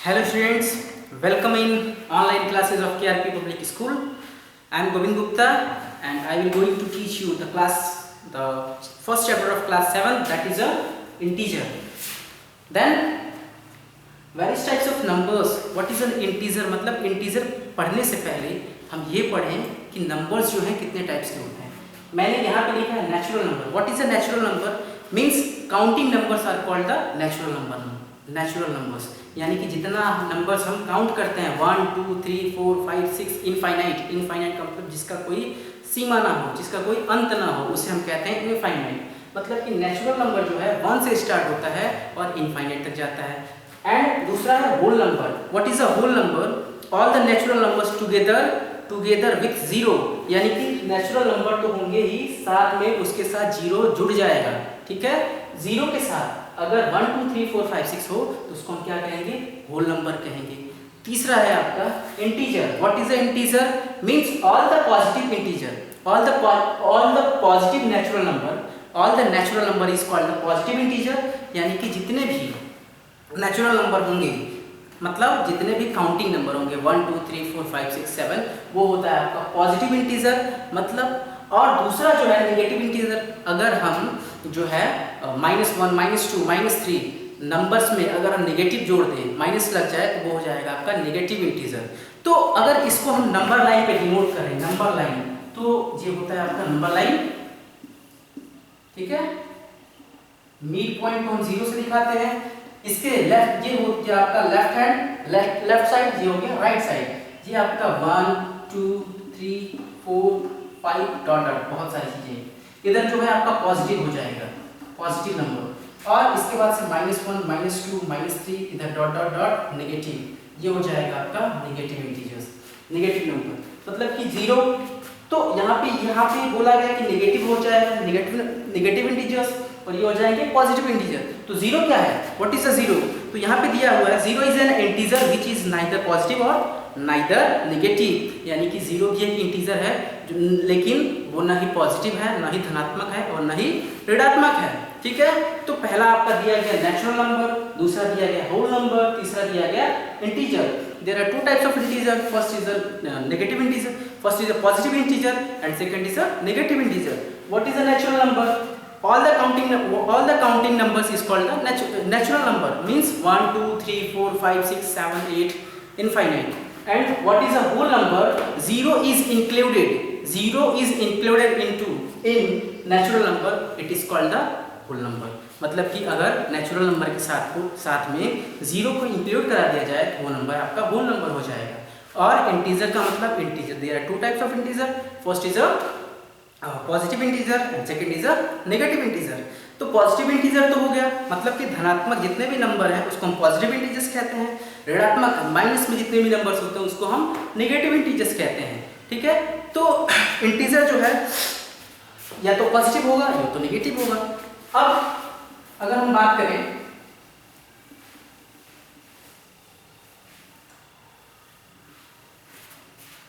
Hello students, welcome in online classes of KRP Public School. I am Govind Gupta and I will going to teach you the first chapter of class 7, that is a integer. Then various types of numbers. What is an integer? मतलब integer पढ़ने से पहले हम ये पढ़ें कि numbers जो हैं कितने types के होते हैं. मैंने यहाँ पे लिखा है natural number. What is a natural number? Means counting numbers are called the natural numbers. यानी कि जितना नंबर्स हम काउंट करते हैं 1 2 3 4 5 6 इनफाइनाइट का मतलब जिसका कोई सीमा ना हो, जिसका कोई अंत ना हो, उसे हम कहते हैं इनफाइनाइट. मतलब कि नेचुरल नंबर जो है 1 से स्टार्ट होता है और इनफाइनाइट तक जाता है. एंड दूसरा है whole number. What is a whole number? All the natural numbers together with zero. यानी कि नेचुरल नंबर तो होंगे ही, साथ में उसके साथ जीरो जुड़ जाएगा. ठीक है, जीरो के साथ अगर 1 2 3 4 5 6 हो तो उसको हम क्या कहेंगे? होल नंबर कहेंगे. तीसरा है आपका integer. What is a integer? Means all the positive integer, all the positive natural number is called the positive integer. यानी कि जितने भी नेचुरल नंबर होंगे, मतलब जितने भी काउंटिंग नंबर होंगे 1 2 3 4 5 6 7, वो होता है आपका पॉजिटिव इंटीजर. मतलब और दूसरा जो है नेगेटिव इंटीजर. अगर हम जो है -1 -2 -3 नंबर्स में अगर हम नेगेटिव जोड़ दें, माइनस लग जाए, तो वो हो जाएगा आपका नेगेटिव इंटीजर. तो अगर इसको हम नंबर लाइन पे डिनोट करें, नंबर लाइन, तो ये होता है आपका नंबर लाइन. ठीक है, मिड पॉइंट को हम 0 से दिखाते हैं. इसके लेफ्ट ये हो गया आपका लेफ्ट हैंड, लेफ्ट साइड, ये हो गया राइट साइड. ये आपका 1 2 3 4 5 डॉट डॉट बहुत सारी चीजें. इधर जो है आपका पॉजिटिव हो जाएगा, पॉजिटिव नंबर. और इसके बाद से -1 -2 -3 इधर डॉट डॉट डॉट नेगेटिव. ये हो जाएगा आपका नेगेटिव इंटीजर्स, नेगेटिव नंबर. मतलब कि जीरो. तो यहाँ पे बोला गया कि नेगेटिव हो जाएगा नेगेटिव इंटीजर्स, और ये हो जाएंगे पॉजिटिव इंटीजर. तो जीरो क्या है? What is a zero? तो यहाँ पे दिया हुआ है zero is an integer which is neither positive और नाइदर नेगेटिव. यानी कि जीरो भी एक इंटीजर है, लेकिन वो ना ही पॉजिटिव है, ना ही धनात्मक है, और ना ही ऋणात्मक है. ठीक है, तो पहला आपका दिया गया नेचुरल नंबर, दूसरा दिया गया होल नंबर, तीसरा दिया गया integer. There are two types of integer. First is a negative integer, first is a positive integer and second is a negative integer. What is a natural number? all the counting numbers is called the natural number. Means 1 2 3 4 5 6 7 8 infinite. And what is a whole number? Zero is included in natural number. It is called the whole number. मतलब कि अगर natural number के साथ में zero को include करा दिया जाए तो वो नंबर आपका होल नंबर हो जाएगा. और इंटीजर का मतलब integer, there are two types of integer. First is a positive integer and second is a negative integer. तो पॉजिटिव इंटीजर तो हो गया, मतलब कि धनात्मक जितने भी नंबर हैं उसको हम पॉजिटिव इंटीजर्स कहते हैं. ऋणात्मक माइनस में जितने भी नंबर्स होते हैं उसको हम नेगेटिव इंटीजर्स कहते हैं. ठीक है, तो इंटीजर जो है या तो पॉजिटिव होगा या तो नेगेटिव होगा. अब अगर हम बात करें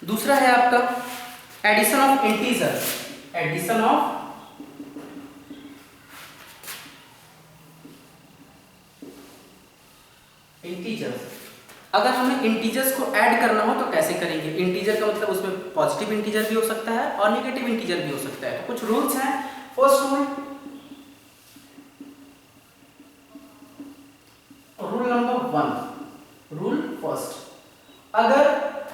दूसरा है आपका addition of integers. Addition of integers. अगर हमें इंटीजर्स को ऐड करना हो तो कैसे करेंगे? इंटीजर का मतलब उसमें पॉजिटिव इंटीजर भी हो सकता है और नेगेटिव इंटीजर भी हो सकता है. तो कुछ रूल्स हैं. First rule number 1. Rule first, अगर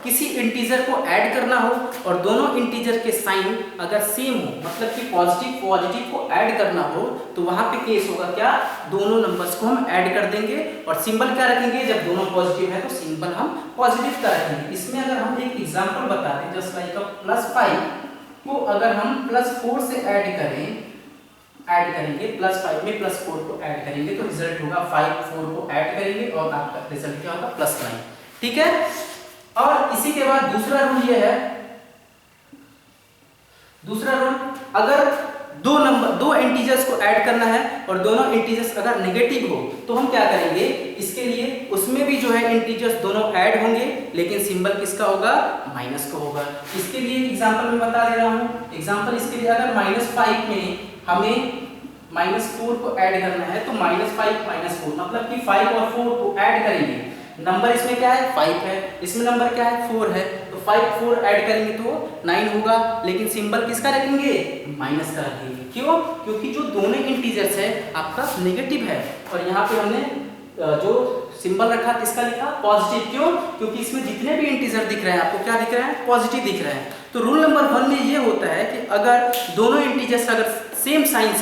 किसी इंटीजर को ऐड करना हो और दोनों इंटीजर के साइन अगर सेम हो, मतलब कि पॉजिटिव को ऐड करना हो, तो वहां पे केस होगा क्या? दोनों नंबर्स को हम ऐड कर देंगे और सिंबल क्या रखेंगे? जब दोनों पॉजिटिव है तो सिंबल हम पॉजिटिव का रखेंगे. इसमें अगर हम एक एग्जांपल बता दें, जस्ट लाइक +5 को अगर हम +4 से ऐड करेंगे, +5 में +4 को ऐड करेंगे तो रिजल्ट होगा 5 4 को ऐड करेंगे और आपका रिजल्ट क्या होगा? +9. ठीक है, और इसी के बाद दूसरा रूल ये है. दूसरा रूल, अगर दो इंटीजर्स को ऐड करना है और दोनों इंटीजर्स अगर नेगेटिव हो तो हम क्या करेंगे? इसके लिए उसमें भी जो है इंटीजर्स दोनों ऐड होंगे, लेकिन सिंबल किसका होगा? माइनस का होगा. इसके लिए एग्जांपल मैं बता दे रहा हूं. एग्जांपल इसके लिए, अगर -5 में हमें -4 को ऐड करना है तो -5 -4 मतलब कि 5 और 4 को ऐड करेंगे. नंबर इसमें क्या है 5 है, इसमें नंबर क्या है 4 है, तो 5 4 ऐड करेंगे तो 9 होगा, लेकिन सिंबल किसका रखेंगे माइनस का रखेंगे। क्यों? क्योंकि जो दोनों इंटीजर्स है आपका नेगेटिव है, और यहाँ पे हमने जो सिंबल रखा किसका लिखा पॉजिटिव। क्यों? क्योंकि इसमें जितने भी इंटीजर दिख रहे हैं आपको क्या दिख रहे हैं पॉजिटिव दिख रहे हैं। तो रूल नंबर 1 में ये होता है कि अगर दोनों इंटीजर्स अगर सेम साइन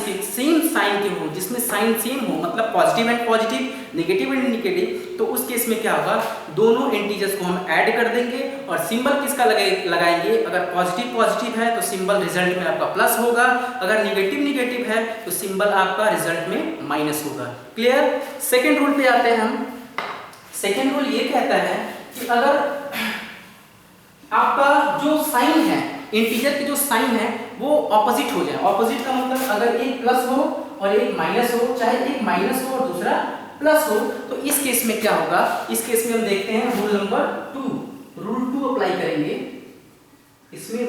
के हो, जिसमें साइन सेम हो, मतलब positive and positive, negative and negative, तो उस केस में क्या होगा दोनों इंटीजर्स को हम ऐड कर देंगे और सिंबल किसका लगाएंगे। अगर पॉजिटिव पॉजिटिव है तो सिंबल रिजल्ट में आपका प्लस होगा, अगर नेगेटिव नेगेटिव है तो सिंबल आपका रिजल्ट में माइनस होगा। क्लियर? सेकेंड रूल पे आते हैं हम। सेकेंड रूल ये कहता है कि अगर आपका जो साइन है इंटीजर की जो साइन है वो ऑपोजिट हो जाए। ऑपोजिट का मतलब अगर एक प्लस हो और एक माइनस हो, चाहे एक माइनस हो और दूसरा प्लस हो, तो इस केस में क्या होगा, इस केस में हम देखते हैं रूल नंबर 2, रूल 2 अप्लाई करेंगे इसमें।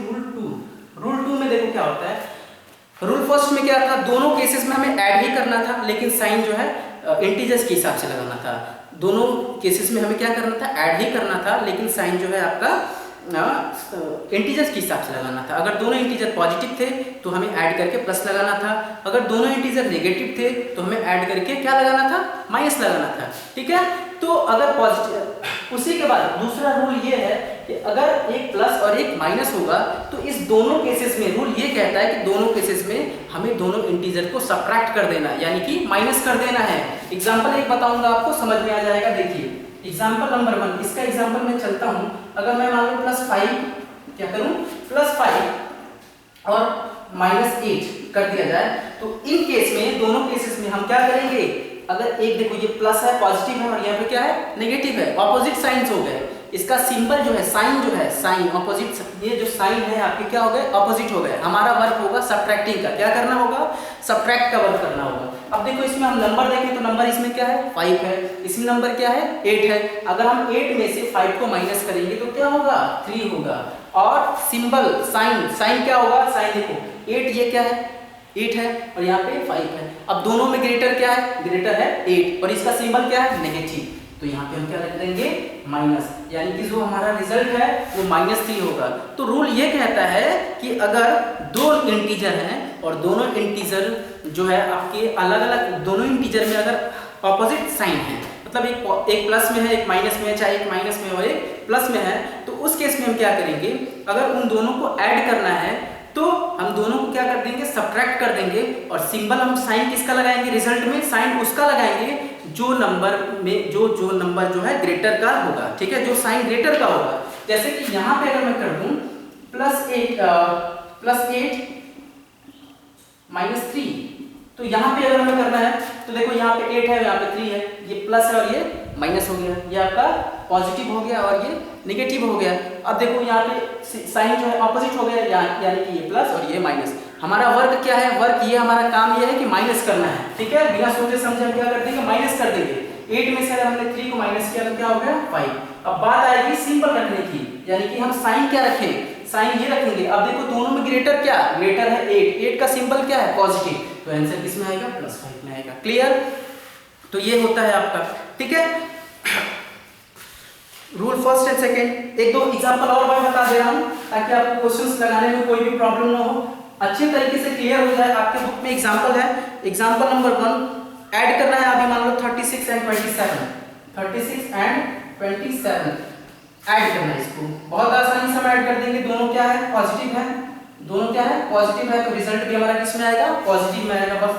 रूल 2 में देखो क्या होता है। रूल फर्स्ट में क्या था, दोनों केसेस में हमें ऐड ही करना था, लेकिन साइन जो है इंटीजर्स के हिसाब से लगाना था। दोनों केसेस में हमें क्या करना था, ऐड ही करना था, लेकिन साइन जो है आपका इंटीजर्स के हिसाब से लगाना था। अगर दोनों इंटीजर पॉजिटिव थे तो हमें ऐड करके प्लस लगाना था, अगर दोनों इंटीजर नेगेटिव थे तो हमें ऐड करके क्या लगाना था, माइनस लगाना था। ठीक है? तो अगर पॉजिटिव, उसी के बाद दूसरा रूल ये है कि अगर एक प्लस और एक माइनस होगा तो इस दोनों केसेस में रूल ये कहता है कि दोनों केसेस में हमें दोनों इंटीजर को सब्ट्रैक्ट कर देना, यानी कि माइनस कर देना है। एग्जाम्पल एक बताऊंगा आपको, समझ में आ जाएगा। देखिए एग्जाम्पल नंबर 1, इसका एग्जाम्पल मैं चलता हूं। अगर मैं मान लो +5 क्या करूं, +5 और -8 कर दिया जाए, तो इन केस में दोनों केसेस में हम क्या करेंगे, अगर एक देखो ये प्लस है पॉजिटिव है और यहाँ पे क्या है नेगेटिव है, ऑपोजिट साइंस हो गए। इसका सिंबल जो है साइन जो है साइन ऑपोजिट, ये जो साइन है आपके क्या हो गए ऑपोजिट हो गए। हमारा वर्क होगा सब्ट्रैक्टिंग का, क्या करना होगा सब्ट्रैक्ट का वर्क करना होगा। अब देखो इसमें हम नंबर देखें तो नंबर इसमें क्या है 5 है, इसमें नंबर क्या है 8 है। अगर हम 8 में से 5 को माइनस करेंगे तो क्या होगा 3 होगा। और सिंबल साइन क्या होगा, साइन देखो 8 ये क्या है 8 है और यहाँ पे 5 है। अब दोनों में ग्रेटर क्या है, ग्रेटर है 8 और इसका सिंबल क्या है नेगेटिव, तो यहाँ पे हम क्या रख देंगे माइनस, यानी कि जो हमारा रिजल्ट है वो -3 होगा। तो रूल ये कहता है कि अगर दो इंटीजर हैं और दोनों इंटीजर जो है आपके अलग अलग, दोनों इंटीजर में अगर ऑपोजिट साइन है, मतलब एक प्लस में है एक माइनस में है, चाहे एक माइनस में और एक प्लस में है, तो उस केस में हम क्या करेंगे, अगर उन दोनों को ऐड करना है तो हम दोनों को क्या कर देंगे सब्ट्रैक्ट कर देंगे और सिंबल हम साइन किसका लगाएंगे, रिजल्ट में साइन उसका लगाएंगे जो नंबर में जो नंबर जो है ग्रेटर का होगा। ठीक है, जो साइन ग्रेटर का होगा। जैसे कि यहाँ पे अगर मैं कर दूं +8 -3, तो यहाँ पे अगर हमें करना है तो देखो यहाँ पे 8 है यहाँ पे 3 है, ये प्लस है और ये माइनस हो गया, ये आपका पॉजिटिव हो गया और ये नेगेटिव हो गया। अब देखो यहाँ पे साइन जो है ऑपोजिट हो गया, यानी कि ये प्लस और ये माइनस। हमारा वर्क क्या है, वर्क ये हमारा काम ये है कि माइनस करना है। ठीक है, बिना सोचे समझे हम क्या कर देंगे माइनस कर देंगे। 8 में से अगर हमने 3 को माइनस किया तो क्या हो गया 5। अब बात आएगी सिंबल रखने की, यानी कि हम साइन क्या रखें, साइन ये रखेंगे। अब देखो दोनों में ग्रेटर क्या, ग्रेटर है 8 का सिंबल क्या है पॉजिटिव, तो आंसर किसमें आएगा +5 में आएगा। क्लियर? तो ये होता है आपका। ठीक है, रूल फर्स्ट एंड सेकंड। एक दो एग्जांपल और मैं बता दे रहा हूं ताकि आपको क्वेश्चंस लगाने में कोई भी प्रॉब्लम ना हो, अच्छे तरीके से क्लियर हो जाए। आपके बुक में एग्जांपल है, एग्जांपल नंबर 1 ऐड करना है। अभी मान लो 36 एंड 27, 36 एंड 27 ऐड करना है। इसको बहुत आसानी से हम ऐड कर देंगे। दोनों क्या है पॉजिटिव है, दोनों क्या है पॉजिटिव है, तो रिजल्ट भी हमारा किस में आएगा पॉजिटिव में आएगा। बस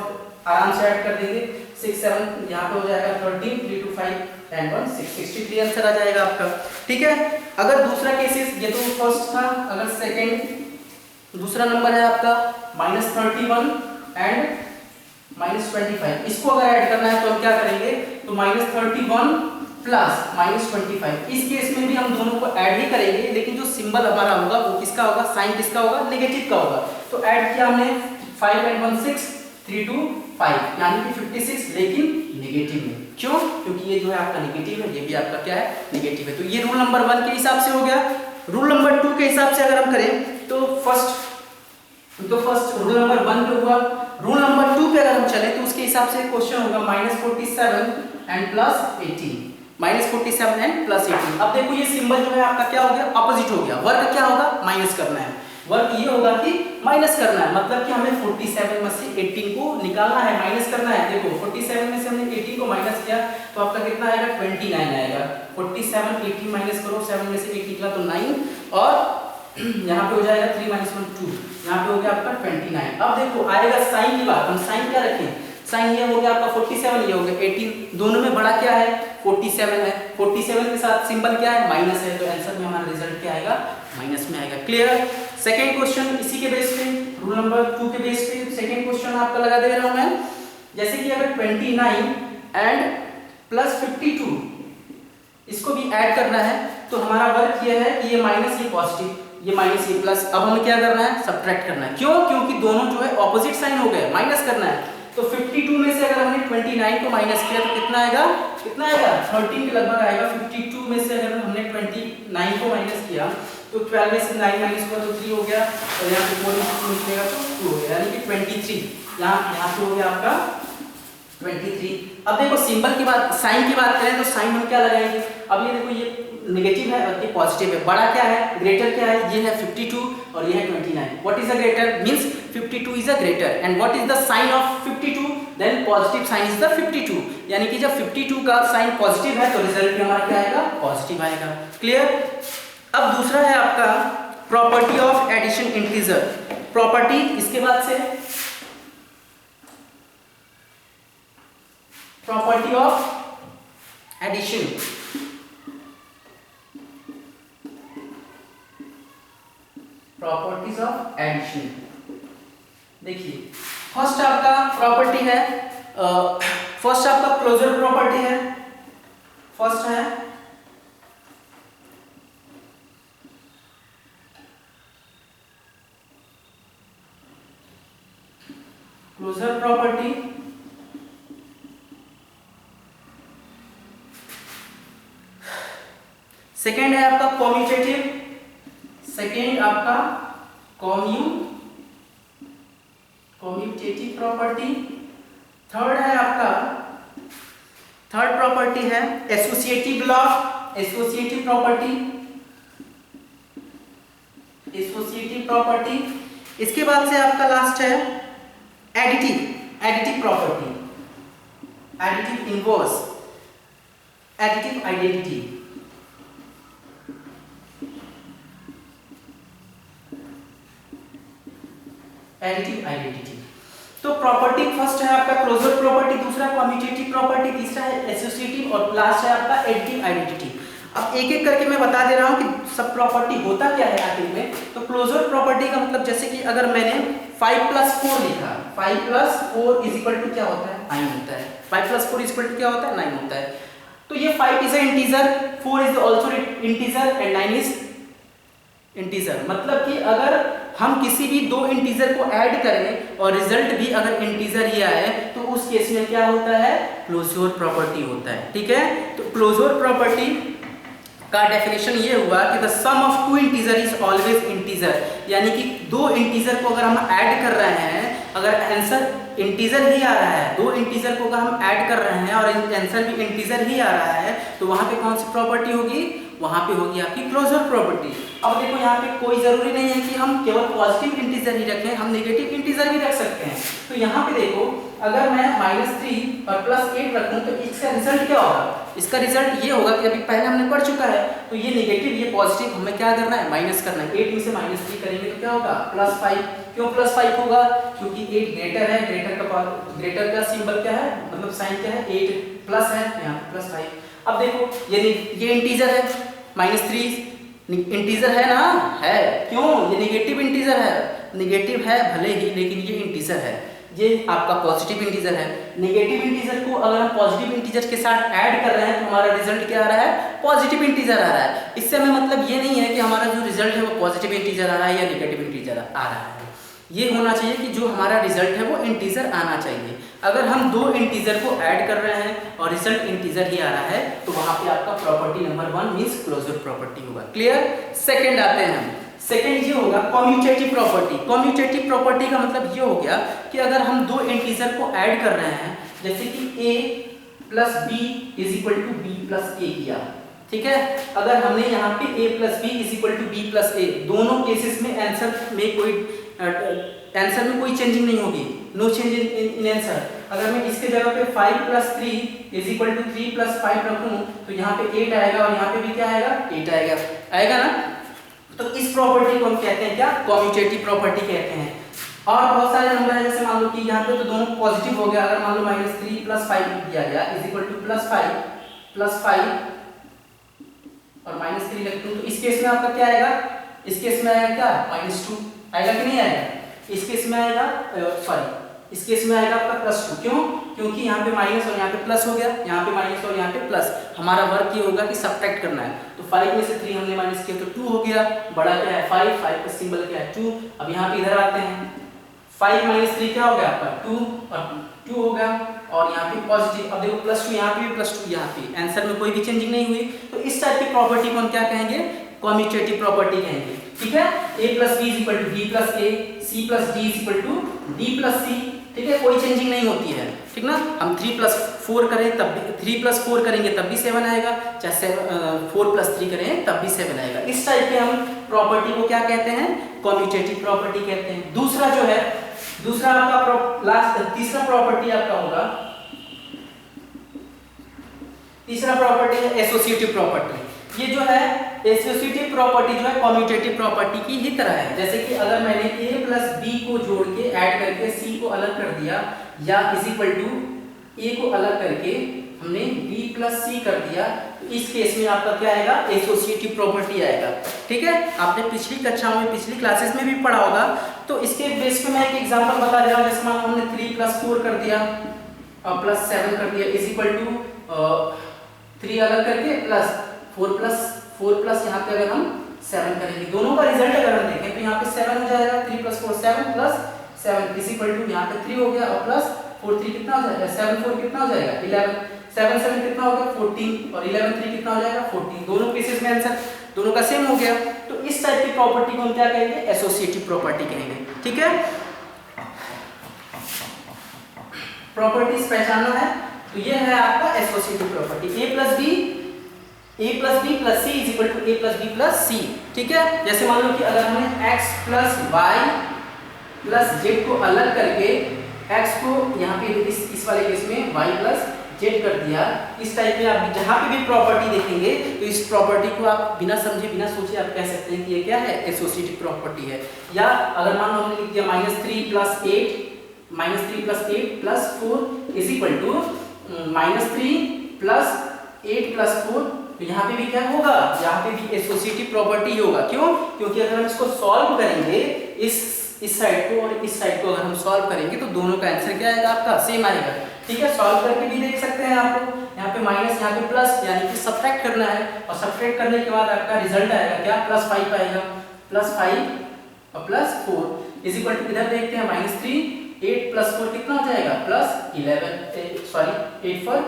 आराम से ऐड कर देंगे। 6 7 यहाँ पे हो जाएगा 13, 3 2 5 10 1 6, 63 आंसर आ जाएगा आपका। ठीक है, अगर दूसरा केसेस, ये तो फर्स्ट था, अगर सेकंड दूसरा नंबर है आपका -31 एंड -25, इसको अगर ऐड करना है तो हम क्या करेंगे, तो -31 प्लस -25, इस केस में भी हम दोनों को ऐड ही करेंगे, लेकिन जो सिंबल हमारा होगा वो किसका होगा, साइन किसका होगा, नेगेटिव का होगा। तो ऐड किया हमने 5 and 1 6, 3 2 5, यानी कि 56, लेकिन नेगेटिव में। क्यों? क्योंकि ये जो है आपका नेगेटिव है, ये भी आपका क्या है नेगेटिव है। तो ये रूल नंबर 1 के हिसाब से हो गया। रूल नंबर 2 के हिसाब से अगर हम करें तो फर्स्ट रूल नंबर 1 पे हुआ। रूल नंबर 2 पे अगर हम चले तो उसके हिसाब से क्वेश्चन होगा -47 एंड +18, -47 एंड +18। अब देखो ये सिंबल जो है आपका क्या हो गया, ऑपोजिट हो गया। वर्क क्या होगा, माइनस करना है। वर्क ये होगा कि माइनस करना है, मतलब कि हमें 47 में से 18 को निकालना है, माइनस करना है। देखो 47 में से हमने 18 को माइनस किया तो आपका कितना आएगा, 29 आएगा। 47 18 माइनस करो, 7 में से 8 निकला तो 9, और यहाँ पे हो जाएगा 3 - 1 2, यहाँ पे हो गया आपका 29। अब देखो आएगा साइन की बात, हम साइन क्या रखें, साइन ये हो गया आपका 47, ये हो गया 18, दोनों में बड़ा क्या है, 47 है। 47 के साथ सिंबल क्या है, माइनस है, तो आंसर में हमारा रिजल्ट क्या आएगा, माइनस में आएगा। क्लियर। सेकंड क्वेश्चन इसी के बेस पे, रूल नंबर 2 के बेस पे सेकंड क्वेश्चन आपका लगा दे रहा हूं मैं। जैसे कि अगर 29 एंड +52 इसको भी ऐड करना है तो हमारा वर्क ये है कि ये माइनस, ये पॉजिटिव, ये माइनस, ये प्लस। अब हमें क्या करना है, सब्ट्रैक्ट करना है। क्यों, क्योंकि दोनों जो है ऑपोजिट साइन हो गए, माइनस करना है। तो 52 में से अगर हमने 29 को माइनस किया तो कितना आएगा, कितना आएगा, 13 के लगभग आएगा। 52 में से अगर हमने 29 को माइनस किया तो 12 में से 9 माइनस हुआ तो 3 हो गया, और यहाँ पे 4 निकलेगा तो 2 हो गया, यानी कि 23। यहाँ पे हो गया आपका 23। अब देखो सिंबल की बात, साइन की बात करें तो साइन हम क्या लगाएंगे। अब ये देखो ये नेगेटिव है और ये पॉजिटिव है, बड़ा क्या है, ग्रेटर क्या है, ये है 52 और ये है 29। What is the greater, means 52 is a greater, and what is the sign of 52, then positive sign is the 52, यानी कि जब 52 का साइन पॉजिटिव है तो रिजल्ट में हमारा क्या आएगा, पॉजिटिव आएगा। क्लियर। अब दूसरा है आपका property of addition integer. Property इसके बाद से property of addition, properties of addition. देखिए फर्स्ट आपका प्रॉपर्टी है, फर्स्ट आपका क्लोजर प्रॉपर्टी है, फर्स्ट है क्लोजर प्रॉपर्टी। सेकेंड है आपका कॉम्यूटेटिव, सेकेंड आपका कॉम्यूटेटिव प्रॉपर्टी। थर्ड है आपका, थर्ड प्रॉपर्टी है associative law, associative property, associative property. इसके बाद से आपका लास्ट है additive, additive property, additive inverse, additive identity. Additive identity. तो प्रॉपर्टी फर्स्ट है आपका क्लोजर प्रॉपर्टी, दूसरा कॉम्यूटेटिव प्रॉपर्टी, तीसरा है एसोसिएटिव और लास्ट है आपका एडिटिव आइडेंटिटी। अब एक एक करके मैं बता दे रहा हूं कि सब प्रॉपर्टी होता क्या है आखिर में। तो क्लोजर प्रॉपर्टी का मतलब जैसे कि अगर मैंने 5 + 4 लिखा, 5 + 4 = क्या होता है, 9 होता है। 5 + 4 = क्या होता है, 9 होता है। तो ये 5 is a integer, 4 is also integer and 9 is integer. मतलब कि अगर हम किसी भी दो इंटीजर को ऐड करें और रिजल्ट भी अगर इंटीजर ही आए तो उस केस में क्या होता है, क्लोजर प्रॉपर्टी होता है। ठीक है। तो क्लोजर प्रॉपर्टी का डेफिनेशन ये हुआ कि the sum of two integer is always integer, यानी कि दो इंटीजर को अगर हम ऐड कर रहे हैं, अगर आंसर इंटीजर ही आ रहा है, दो इंटीजर को अगर हम ऐड कर रहे हैं और आंसर भी इंटीजर ही आ रहा है तो वहां पे कौन सी प्रॉपर्टी होगी, वहां पे होगी आपकी क्लोजर प्रॉपर्टी। अब देखो यहाँ पे कोई जरूरी नहीं है कि हम केवल पॉजिटिव इंटीजर ही रखें, हम नेगेटिव इंटीजर भी रख सकते हैं। तो यहाँ पे देखो अगर मैं -3 और +8 रखूं तो इसका रिजल्ट क्या होगा, इसका रिजल्ट ये होगा कि अभी पहले हमने पढ़ चुका है, तो ये नेगेटिव ये पॉजिटिव हमें क्या करना है, माइनस करना है। 8 में से -3 करेंगे तो क्या होगा, +5। क्यों +5 होगा, क्योंकि 8 ग्रेटर है, ग्रेटर का सिंबल क्या है, मतलब साइन क्या है, 8 प्लस है, यहाँ पे +5। अब देखो ये इंटीजर है, -3 इंटीजर है ना, है, क्यों, ये नेगेटिव इंटीजर है, नेगेटिव है भले ही लेकिन ये इंटीजर है, ये आपका पॉजिटिव इंटीजर है। नेगेटिव इंटीजर को अगर हम पॉजिटिव इंटीजर के साथ ऐड कर रहे हैं तो हमारा रिजल्ट क्या आ रहा है, पॉजिटिव इंटीजर आ रहा है। इससे हमें मतलब ये नहीं है कि हमारा जो रिजल्ट है वो पॉजिटिव इंटीजर आ रहा है या नेगेटिव इंटीजर आ रहा है, ये होना चाहिए कि जो हमारा रिजल्ट है वो इंटीजर आना चाहिए। अगर हम दो इंटीजर को ऐड कर रहे हैं और रिजल्ट इंटीजर ही आ रहा है तो वहां पे आपका property number 1 means closure property होगा। क्लियर। सेकंड आते हैं हम, सेकंड ये होगा कम्यूटेटिव प्रॉपर्टी। कम्यूटेटिव प्रॉपर्टी का मतलब ये हो गया कि अगर हम दो इंटीजर को ऐड कर रहे हैं, जैसे कि a plus b is equal to b plus a किया, ठीक है। अगर हमने यहाँ पे a plus b is equal to b plus a, दोनों केसेस में आंसर में कोई चेंजिंग नहीं होगी, नो चेंज इन आंसर। अगर मैं इसके जगह पे 5 plus 3 is equal to 3 plus 5 रखूं तो यहाँ पे 8 आएगा और यहाँ पे भी क्या आएगा, 8 आएगा, आएगा ना। तो इस प्रॉपर्टी को हम कहते हैं क्या, कम्यूटेटिव प्रॉपर्टी कहते हैं। और बहुत सारे नंबर है, जैसे मान लो कि यहाँ पे तो दोनों पॉजिटिव हो गया, अगर मान लो -3 प्लस 5 दिया गया इज इक्वल टू प्लस 5 और -3 लिख दूं तो इस केस में आपका क्या आएगा, इस केस में आएगा क्या, -2 आएगा कि नहीं आएगा। इस केस में आएगा इस केस में आएगा आपका +2, क्यों, क्योंकि यहाँ पे माइनस और यहाँ पे प्लस हो गया, यहाँ पे माइनस और यहाँ पे प्लस। हमारा वर्क ये होगा कि सब्ट्रैक्ट करना है, तो 5 में से 3 हमने माइनस किया तो 2 हो गया, बड़ा क्या है 5 का सिंबल क्या है 2। अब यहाँ पे इधर आते हैं, 5 - 3 क्या हो गया आपका 2 और 2 हो गया, और यहाँ पे पॉजिटिव। अब देखो +2 यहाँ पे भी +2 यहाँ पे, आंसर में कोई भी चेंजिंग नहीं हुई। तो इस टाइप की प्रॉपर्टी को हम क्या कहेंगे, कम्यूटेटिव प्रॉपर्टी कहेंगे, ठीक है। a plus b is equal to b plus a, c plus d is equal to d plus c, ठीक है, कोई चेंजिंग नहीं होती है, ठीक ना। हम 3 प्लस 4 करें तब भी 3 प्लस 4 करेंगे तब भी 7 आएगा, चाहे 4 प्लस 3 करें तब भी 7 आएगा। इस टाइप के हम प्रॉपर्टी को क्या कहते हैं, कम्यूटेटिव प्रॉपर्टी कहते हैं। दूसरा जो है, दूसरा आपका तीसरा प्रॉपर्टी आपका होगा, तीसरा प्रॉपर्टी है एसोसिएटिव प्रॉपर्टी। ये जो है एसोसिएटिव प्रॉपर्टी जो है कम्यूटेटिव प्रॉपर्टी की ही तरह है। जैसे कि अगर मैंने a प्लस b को जोड़ के ऐड करके c को अलग कर दिया, या इज इक्वल टू a को अलग करके हमने b प्लस c कर दिया, तो इस केस में आपका क्या आएगा, एसोसिएटिव प्रॉपर्टी आएगा, ठीक है। आपने पिछली कक्षाओं में, पिछली क्लासेस में भी पढ़ा होगा। तो इसके बेस पे मैं एक एग्जांपल बता दे रहा हूं। जैसे मान हमने 3 प्लस 4 कर दिया और प्लस 7 कर दिया इज इक्वल टू 3 अलग करके प्लस 4 प्लस यहाँ पे अगर हम 7 करेंगे, दोनों का रिजल्ट अगर हम देखें तो यहाँ पे 7 हो जाएगा, 3 plus 4 7 plus 7 is equal to यहाँ पे 3 हो गया, और प्लस 4 3 कितना हो जाएगा, 7 4 कितना हो जाएगा 11, 7 7 कितना हो गया 14, और 11 3 कितना हो जाएगा 14। दोनों केसेस में आंसर दोनों का सेम हो गया। तो इस टाइप की प्रॉपर्टी को हम क्या कहेंगे, एसोसिएटिव प्रॉपर्टी कहेंगे, ठीक है। प्रॉपर्टीज पहचानना है, तो ये है आपका associative property. a plus b plus c is equal to a plus b plus c, ठीक है। जैसे मान लो कि अगर हमने x plus y plus z को अलग करके x को यहाँ पे इस वाले केस में y प्लस z कर दिया, इस टाइप में आप जहाँ पे भी प्रॉपर्टी देखेंगे तो इस प्रॉपर्टी को आप बिना समझे बिना सोचे आप कह सकते हैं कि ये क्या है, एसोसिएटिव प्रॉपर्टी है। या अगर मान लो हमने लिख दिया -3 plus 8 plus 4 is equal to -3 plus 8 plus 4, तो यहाँ पे भी क्या होगा, यहाँ पे भी एसोसिएटिव प्रॉपर्टी होगा। क्यों, क्योंकि अगर हम इसको सॉल्व करेंगे, इस साइड को और इस साइड को अगर हम सॉल्व करेंगे तो दोनों का आंसर क्या आएगा, आपका सेम आएगा, ठीक है। सॉल्व करके भी देख सकते हैं आप लोग, यहाँ पे माइनस यहाँ पे प्लस, यानी कि सब्ट्रैक्ट करना है, और सब्ट्रैक्ट करने के बाद आपका रिजल्ट आएगा क्या, +5 आएगा, +5 और +4 इज इक्वल टू, इधर देखते हैं -3 8 प्लस 4 कितना हो जाएगा, +11 8 4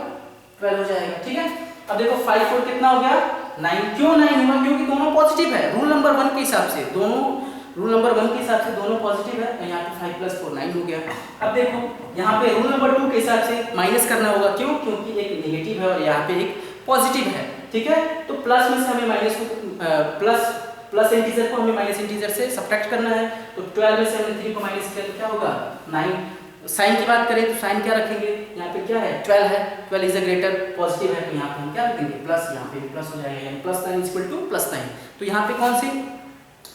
12 हो जाएगा, ठीक है। अब देखो 5 4 कितना हो गया 9, क्यों 9 हुआ, क्योंकि दोनों पॉजिटिव है। रूल नंबर 1 के हिसाब से दोनों पॉजिटिव है, यहाँ पे 5 + 4 9 हो गया। अब देखो यहाँ पे रूल नंबर 2 के हिसाब से माइनस करना होगा, क्यों, क्योंकि एक नेगेटिव है और यहाँ पे एक पॉजिटिव है, ठीक है। तो प्लस में से हमें माइनस को प्लस इंटीजर को हमें माइनस इंटीजर से सब्ट्रैक्ट करना है। तो 12 में से हमने 3 को माइनस किया तो क्या होगा 9। साइन की बात करें तो साइन क्या रखेंगे, यहाँ पे क्या है 12 है, 12 इज अ ग्रेटर पॉजिटिव है, तो यहाँ पे हम क्या रखेंगे प्लस, यहाँ पे भी प्लस हो जाएगा, यानी +9 इक्वल टू +9। तो यहाँ पे कौन सी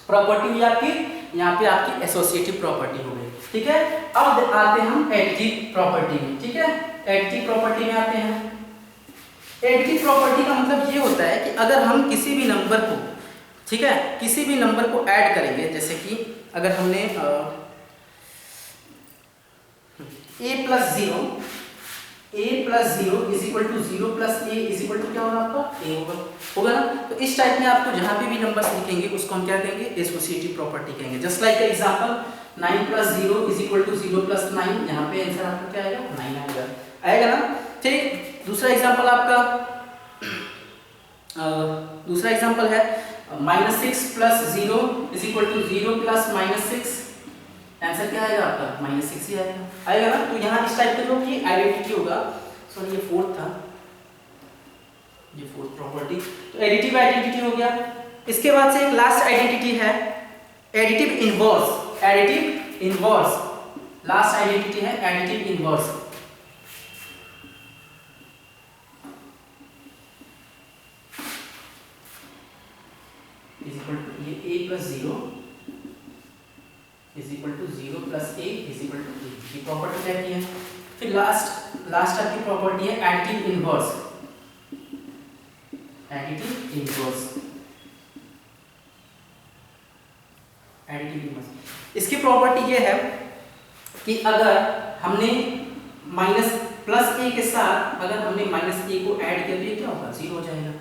प्रॉपर्टी हुई आपकी, यहाँ पे आपकी एसोसिएटिव प्रॉपर्टी हो गई, ठीक है। अब आते हैं हम एडिटिव प्रॉपर्टी में, ठीक है। एडिटिव प्रॉपर्टी में आते हैं। एडिटिव प्रॉपर्टी का मतलब ये होता है कि अगर हम किसी भी नंबर को, ठीक है, किसी भी नंबर को ऐड करेंगे, जैसे कि अगर हमने a plus 0 is equal to 0 plus a is equal to क्या होगा आपका a होगा ना। तो इस टाइप में आपको जहां पे भी नंबर्स दिखेंगे उसको हम क्या कहेंगे, एसोसिएटिव प्रॉपर्टी कहेंगे। Just like example 9 + 0 is equal to 0 + 9, यहाँ पे आंसर आपका क्या आएगा 9 आएगा ना, ठीक। दूसरा एग्जांपल आपका दूसरा एग्जांपल है -6 + 0 इज इक्वल टू 0 + -6, आंसर क्या आएगा आपका -6 ही आएगा ना। तो यहाँ इस टाइप का जो कि आइडेंटिटी होगा, सॉरी ये फोर्थ था, ये फोर्थ प्रॉपर्टी। तो एडिटिव आइडेंटिटी हो गया। इसके बाद से एक लास्ट आइडेंटिटी है additive inverse. Additive inverse last identity है additive inverse. Is equal to ये a plus 0 is equal to 0 plus a is equal to a, ये प्रॉपर्टी क्या की है। फिर लास्ट आपकी प्रॉपर्टी है additive inverse. Additive inverse, additive inverse इसकी प्रॉपर्टी ये है कि अगर हमने माइनस प्लस a के साथ अगर हमने माइनस a को ऐड किया तो ये क्या होगा, 0 हो जाएगा।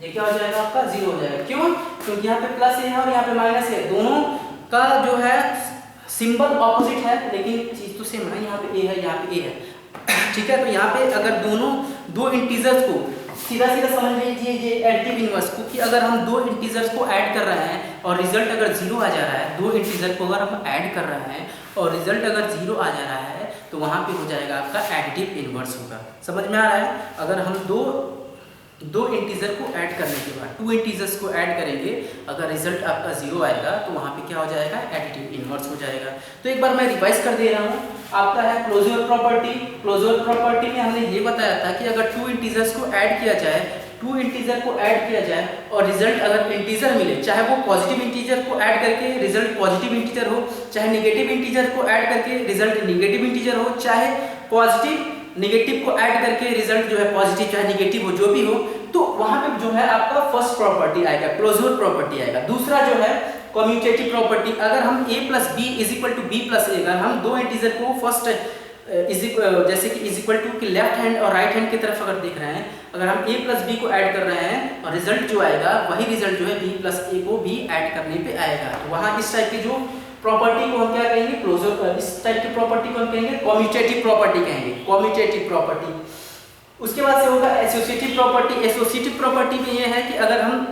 ये क्या हो जाएगा आपका, 0 हो जाएगा। क्यों? क्योंकि यहाँ पे प्लस a है और यहाँ पे माइनस है, दोनों का जो है सिंबल ऑपोजिट है, लेकिन चीज तो सेम है। यहाँ पे a है, यहाँ पे a है, ठीक है। तो यहाँ पे अगर दोनों दो इंटीजर्स को सीधा सीधा समझ लीजिए ये एडिटिव इनवर्स, क्योंकि अगर हम दो इंटीजर्स को ऐड कर रहे हैं और रिजल्ट अगर 0 आ जा रहा है, दो इंटीजर को अगर हम ऐड कर रहे हैं और रिजल्ट अगर 0 आ जा रहा है तो वहाँ पे हो जाएगा आपका एडिटिव इनवर्स होगा। समझ में आ रहा है? अगर हम दो इंटीजर को ऐड करने के बाद, टू इंटीजर्स को ऐड करेंगे, अगर रिजल्ट आपका 0 आएगा तो वहाँ पे क्या हो जाएगा, एडिटिव इनवर्स हो जाएगा। तो एक बार मैं रिवाइज कर दे रहा हूँ। आपका है क्लोजर प्रॉपर्टी। क्लोजर प्रॉपर्टी में हमने ये बताया था कि अगर टू इंटीजर्स को ऐड किया जाए, टू इंटीजर को ऐड किया जाए और रिजल्ट अगर इंटीजर मिले, चाहे वो पॉजिटिव इंटीजर को ऐड करके रिजल्ट पॉजिटिव इंटीजर हो, चाहे नेगेटिव इंटीजर को ऐड करके रिजल्ट नेगेटिव इंटीजर हो, चाहे पॉजिटिव नेगेटिव को ऐड करके रिजल्ट जो है पॉजिटिव चाहे नेगेटिव हो, जो भी हो, तो वहां पे जो है आपका फर्स्ट प्रॉपर्टी आएगा, क्लोजर प्रॉपर्टी आएगा। दूसरा जो है कम्यूटेटिव प्रॉपर्टी। अगर हम a plus b is equal to b plus a, अगर हम दो इंटीजर को फर्स्ट जैसे कि इज इक्वल टू कि लेफ्ट हैंड और राइट हैंड की तरफ अगर देख रहे हैं, अगर हम a प्लस बी को ऐड कर रहे हैं और रिजल्ट जो आएगा वही रिजल्ट जो है b प्लस ए को भी ऐड करने पे आएगा। तो वहाँ इस टाइप की जो प्रॉपर्टी को हम क्या कहेंगे, क्लोजर, इस टाइप की प्रॉपर्टी को हम कहेंगे कम्यूटेटिव प्रॉपर्टी कहेंगे, कम्यूटेटिव प्रॉपर्टी। उसके बाद से होगा एसोसिएटिव प्रॉपर्टी। एसोसिएटिव प्रॉपर्टी में ये है कि अगर हम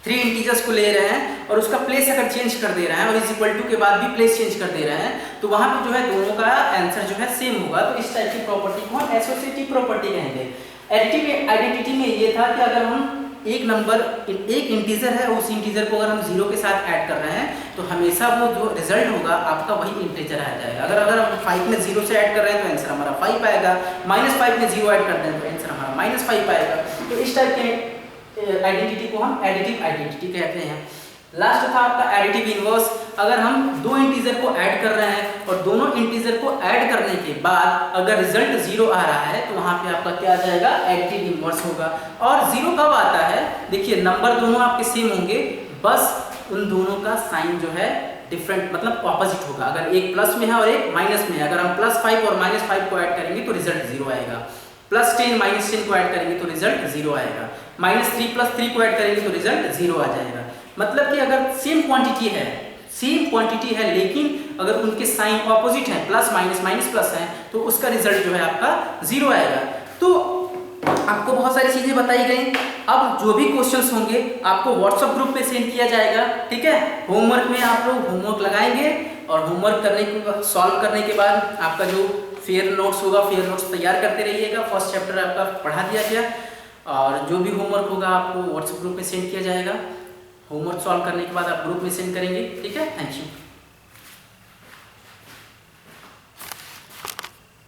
3 इंटीजर्स को ले रहे हैं और उसका प्लेस अगर चेंज कर दे रहे हैं और इज इक्वल टू के बाद भी प्लेस चेंज कर दे रहे हैं, तो वहां पे जो है दोनों का आंसर जो है सेम होगा। तो इस टाइप की प्रॉपर्टी को हम एसोसिएटिव प्रॉपर्टी कहेंगे। एडिटिव आइडेंटिटी में ये था कि अगर हम एक नंबर, एक इंटीजर है, उस इंटीजर को अगर हम 0 के साथ ऐड कर रहे हैं तो हमेशा वो जो रिजल्ट होगा आपका वही इंटीजर आ जाएगा। अगर हम 5 में 0 से ऐड कर रहे हैं तो आंसर हमारा 5 आएगा, -5 में 0 ऐड कर रहे हैं तो आंसर हमारा -5 आएगा। तो इस टाइप के आइडेंटिटी को हम एडिटिव आइडेंटिटी कहते हैं। लास्ट था आपका एडिटिव इनवर्स। अगर हम दो इंटीजर को ऐड कर रहे हैं और दोनों इंटीजर को ऐड करने के बाद अगर रिजल्ट 0 आ रहा है तो वहां पे आपका क्या आ जाएगा, एडिटिव इनवर्स होगा। और 0 कब आता है, देखिए नंबर दोनों आपके सेम होंगे, बस उन दोनों का साइन जो है डिफरेंट, मतलब ऑपोजिट होगा। अगर एक प्लस में है और एक माइनस में है, अगर हम +5 और -5 को ऐड करेंगे तो रिजल्ट 0 आएगा। +10 -10 को ऐड करेंगे तो रिजल्ट 0 आएगा। -3 + 3 को ऐड करेंगे तो रिजल्ट 0 आ जाएगा। मतलब कि अगर सेम क्वांटिटी है लेकिन अगर उनके साइन ऑपोजिट है, प्लस माइनस माइनस प्लस है, तो उसका रिजल्ट जो है आपका 0 आएगा। तो आपको बहुत सारी चीजें बताई गई। अब जो भी क्वेश्चंस होंगे आपको व्हाट्सएप ग्रुप पे सेंड किया जाएगा, ठीक है। होमवर्क में आप लोग होमवर्क लगाएंगे और होमवर्क करने के सॉल्व करने के बाद आपका जो फेयर नोट्स होगा, फेयर नोट्स तैयार करते रहिएगा। फर्स्ट चैप्टर आपका पढ़ा दिया गया और जो भी होमवर्क होगा आपको व्हाट्सएप ग्रुप में सेंड किया जाएगा। होमवर्क सॉल्व करने के बाद आप ग्रुप में सेंड करेंगे, ठीक है। Thank you.